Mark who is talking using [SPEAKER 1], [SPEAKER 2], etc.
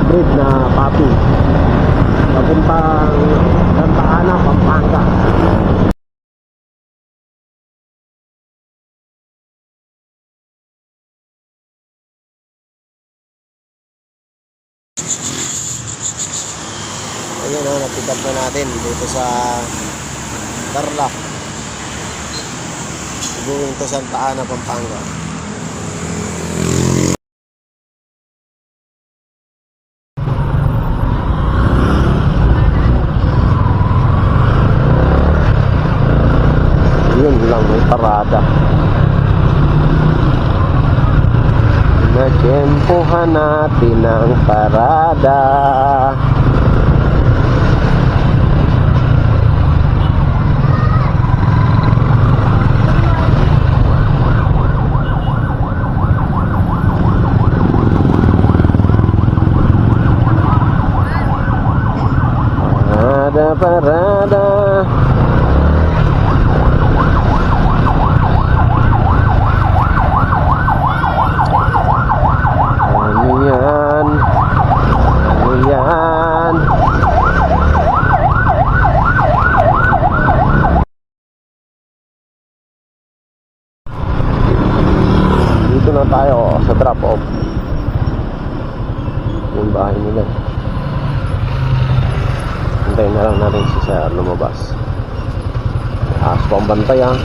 [SPEAKER 1] breed na papi. Papuntang Santa Ana, Pampanga. Ayun o, napick up na natin dito sa Tarlac. Going to Santa Ana, Pampanga. Yun lang, may parada. Natsyempohan natin ang parada. Parada. Ano yan? Ano yan? Dito na tayo sa drop off. Yung bahay nila. Hintayin na lang natin si Sir lumabas. Aas pang bantay ha.